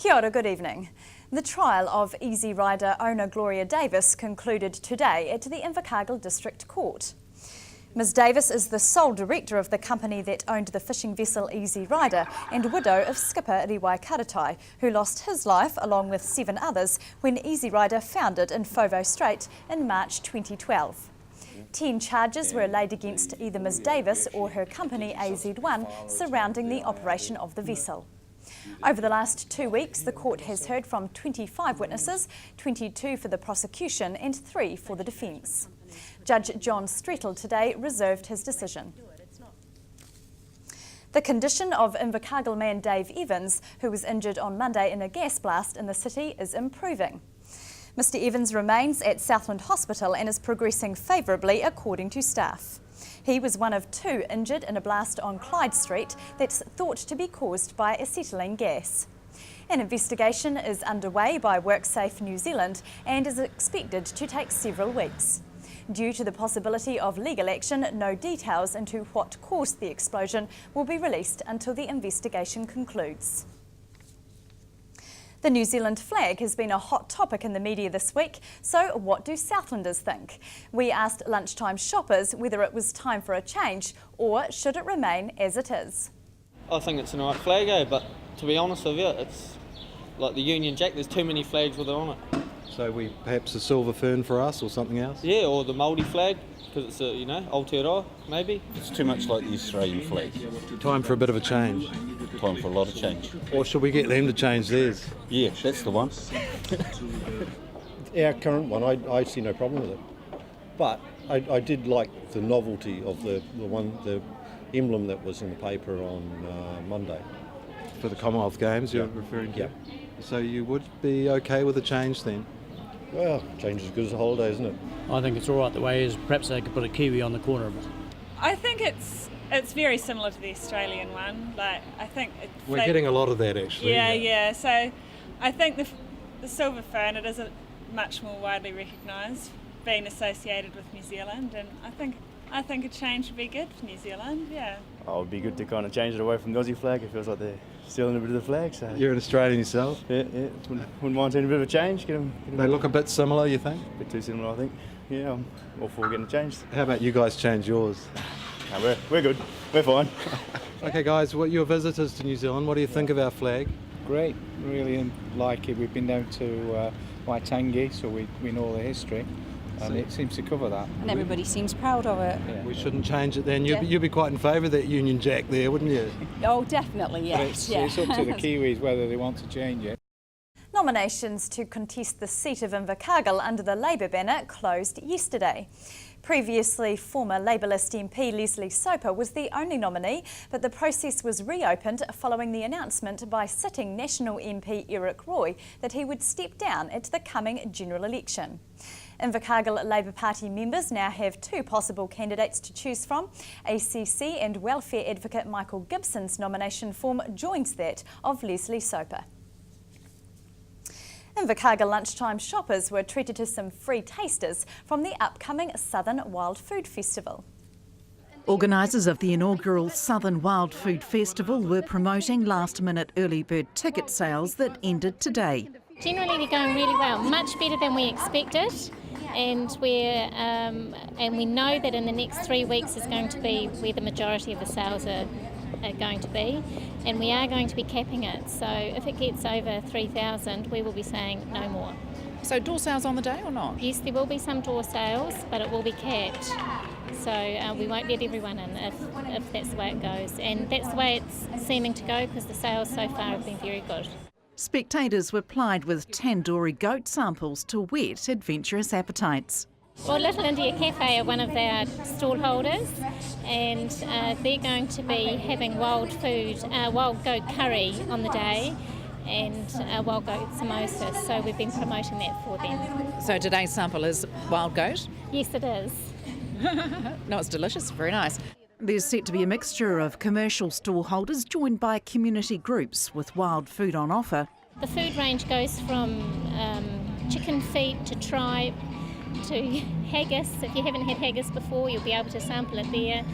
Kia ora, good evening. The trial of Easy Rider owner Gloria Davis concluded today at the Invercargill District Court. Ms Davis is the sole director of the company that owned the fishing vessel Easy Rider and widow of skipper Riwai Karatai, who lost his life along with 7 others when Easy Rider foundered in Fovo Strait in March 2012. 10 charges were laid against either Ms Davis or her company AZ1 surrounding the operation of the vessel. Over the last 2 weeks, the court has heard from 25 witnesses, 22 for the prosecution and 3 for the defence. Judge John Strettle today reserved his decision. The condition of Invercargill man Dave Evans, who was injured on Monday in a gas blast in the city, is improving. Mr Evans remains at Southland Hospital and is progressing favourably according to staff. He was one of 2 injured in a blast on Clyde Street that's thought to be caused by acetylene gas. An investigation is underway by WorkSafe New Zealand and is expected to take several weeks. Due to the possibility of legal action, no details into what caused the explosion will be released until the investigation concludes. The New Zealand flag has been a hot topic in the media this week, so what do Southlanders think? We asked lunchtime shoppers whether it was time for a change or should it remain as it is. I think it's an alright flag, but to be honest with you, it's like the Union Jack, there's too many flags with it on it. So perhaps a silver fern for us or something else? Yeah, or the Māori flag, because it's a, Aotearoa, maybe. It's too much like the Australian flag. Time for a bit of a change. Time for a lot of change. Or should we get them to change theirs? Yeah, that's the one. Our current one, I see no problem with it. But I did like the novelty of the emblem that was in the paper on Monday. For the Commonwealth Games you're referring to? Yeah. So you would be okay with a change then? Well, change is as good as a holiday, isn't it? I think it's all right the way it is. Perhaps they could put a kiwi on the corner of it. I think it's very similar to the Australian one. We're getting a lot of that actually. Yeah. So I think the silver fern, it is much more widely recognised, being associated with New Zealand, and I think a change would be good for New Zealand. Yeah. Oh, it would be good to kind of change it away from the Aussie flag. It feels like they're stealing a bit of the flag. So You're an Australian yourself? Yeah. Wouldn't mind seeing a bit of a change. They look a bit similar, you think? A bit too similar, I think. Yeah, I'm all for getting it changed. How about you guys change yours? No, we're good. We're fine. Okay guys, you're visitors to New Zealand. What do you think of our flag? Great, really like it. We've been down to Waitangi, so we know the history, and it seems to cover that. And everybody seems proud of it. Yeah. We shouldn't change it then. You'd be quite in favour of that Union Jack there, wouldn't you? Oh, definitely, yes. It's up to the Kiwis whether they want to change it. Nominations to contest the seat of Invercargill under the Labour banner closed yesterday. Previously, former Labourist MP Leslie Soper was the only nominee, but the process was reopened following the announcement by sitting National MP Eric Roy that he would step down at the coming general election. Invercargill Labour Party members now have 2 possible candidates to choose from. ACC and welfare advocate Michael Gibson's nomination form joins that of Leslie Soper. Invercargill lunchtime shoppers were treated to some free tasters from the upcoming Southern Wild Food Festival. Organisers of the inaugural Southern Wild Food Festival were promoting last-minute early bird ticket sales that ended today. Generally they're going really well, much better than we expected, and we know that in the next 3 weeks is going to be where the majority of the sales are going to be, and we are going to be capping it, so if it gets over 3,000 we will be saying no more. So door sales on the day or not? Yes, there will be some door sales, but it will be capped, so we won't let everyone in if that's the way it goes, and that's the way it's seeming to go because the sales so far have been very good. Spectators were plied with tandoori goat samples to whet adventurous appetites. Well, Little India Cafe are one of our stall holders, and they're going to be having wild goat curry on the day and wild goat samosas, so we've been promoting that for them. So today's sample is wild goat? Yes, it is. No, it's delicious, very nice. There's set to be a mixture of commercial stall holders joined by community groups with wild food on offer. The food range goes from chicken feet to tripe to haggis. If you haven't had haggis before, you'll be able to sample it there.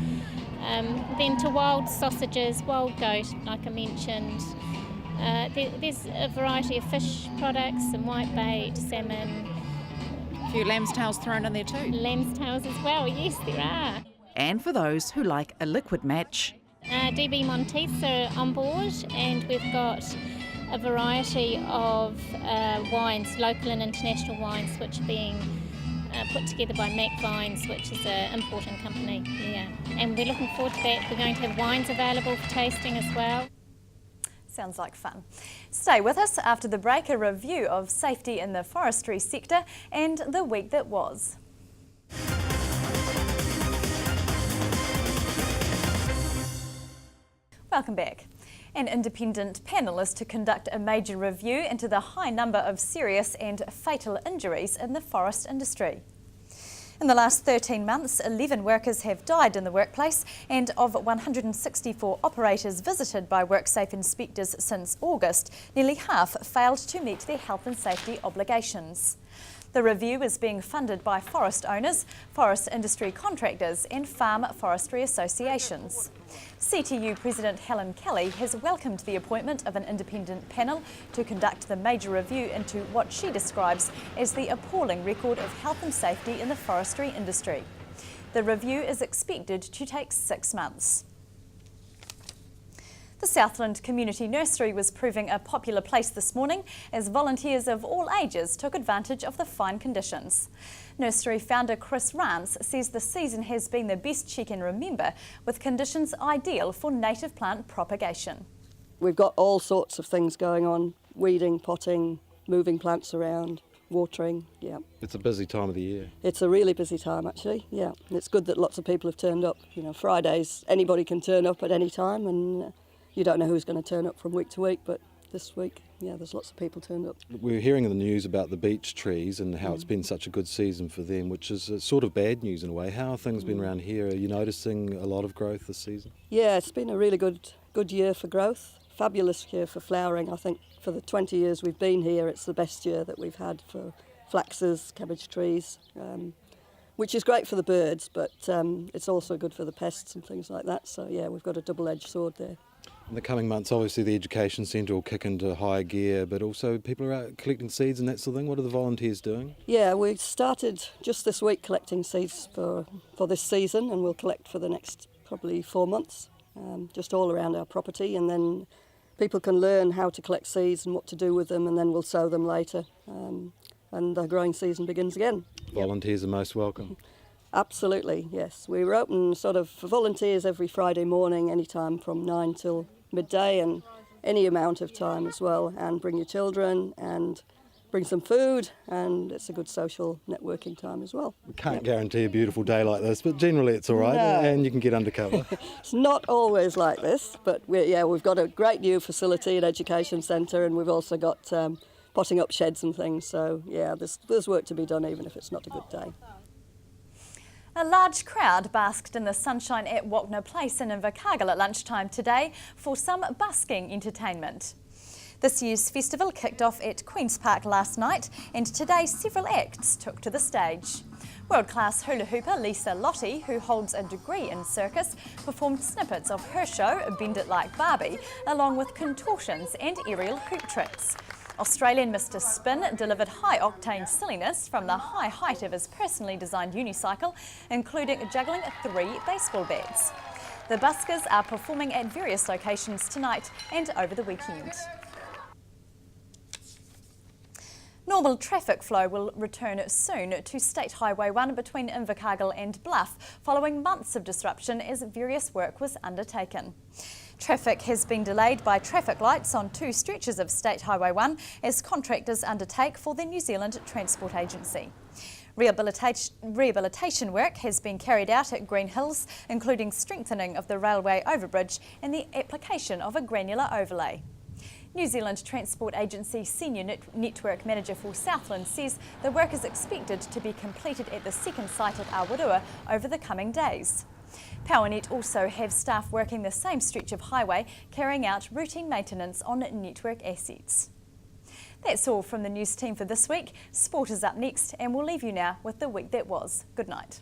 Then to wild sausages, wild goat, like I mentioned, There's a variety of fish products, some whitebait, salmon. A few lamb's tails thrown in there too. Lamb's tails as well, yes there are. And for those who like a liquid match, DB Monteiths are on board, and we've got a variety of wines, local and international wines, which are being put together by Mac Vines, which is an important company. Yeah, and we're looking forward to that. We're going to have wines available for tasting as well. Sounds like fun. Stay with us after the break, a review of safety in the forestry sector and the week that was. Welcome back. An independent panel is to conduct a major review into the high number of serious and fatal injuries in the forest industry. In the last 13 months, 11 workers have died in the workplace, and of 164 operators visited by WorkSafe inspectors since August, nearly half failed to meet their health and safety obligations. The review is being funded by forest owners, forest industry contractors and farm forestry associations. CTU President Helen Kelly has welcomed the appointment of an independent panel to conduct the major review into what she describes as the appalling record of health and safety in the forestry industry. The review is expected to take 6 months. The Southland Community Nursery was proving a popular place this morning as volunteers of all ages took advantage of the fine conditions. Nursery founder Chris Rance says the season has been the best she can remember, with conditions ideal for native plant propagation. We've got all sorts of things going on: weeding, potting, moving plants around, watering, yeah. It's a busy time of the year. It's a really busy time actually, yeah. And it's good that lots of people have turned up. You know, Fridays, anybody can turn up at any time, and you don't know who's going to turn up from week to week, but this week, yeah, there's lots of people turned up. We're hearing in the news about the beech trees and how it's been such a good season for them, which is sort of bad news in a way. How have things been around here? Are you noticing a lot of growth this season? Yeah, it's been a really good year for growth. Fabulous year for flowering. I think for the 20 years we've been here, it's the best year that we've had for flaxes, cabbage trees, which is great for the birds, but it's also good for the pests and things like that. So yeah, we've got a double-edged sword there. In the coming months, obviously the education centre will kick into higher gear, but also people are out collecting seeds and that sort of thing. What are the volunteers doing? Yeah, we started just this week collecting seeds for this season, and we'll collect for the next probably 4 months, just all around our property, and then people can learn how to collect seeds and what to do with them, and then we'll sow them later, and the growing season begins again. Volunteers are most welcome. Absolutely, yes. We're open sort of for volunteers every Friday morning, anytime from 9 till midday, and any amount of time as well, and bring your children and bring some food, and it's a good social networking time as well. We can't guarantee a beautiful day like this, but generally it's all right, and you can get undercover. It's not always like this, but we've got a great new facility and education centre, and we've also got potting up sheds and things, so yeah, there's work to be done even if it's not a good day. A large crowd basked in the sunshine at Wagner Place in Invercargill at lunchtime today for some busking entertainment. This year's festival kicked off at Queen's Park last night, and today several acts took to the stage. World-class hula hooper Lisa Lottie, who holds a degree in circus, performed snippets of her show, Bend It Like Barbie, along with contortions and aerial hoop tricks. Australian Mr Spin delivered high-octane silliness from the high height of his personally designed unicycle, including juggling 3 baseball bats. The buskers are performing at various locations tonight and over the weekend. Normal traffic flow will return soon to State Highway 1 between Invercargill and Bluff, following months of disruption as various work was undertaken. Traffic has been delayed by traffic lights on 2 stretches of State Highway 1 as contractors undertake for the New Zealand Transport Agency. Rehabilitation work has been carried out at Green Hills, including strengthening of the railway overbridge and the application of a granular overlay. New Zealand Transport Agency Senior Network Manager for Southland says the work is expected to be completed at the second site at Awarua over the coming days. PowerNet also have staff working the same stretch of highway, carrying out routine maintenance on network assets. That's all from the news team for this week. Sport is up next, and we'll leave you now with the week that was. Good night.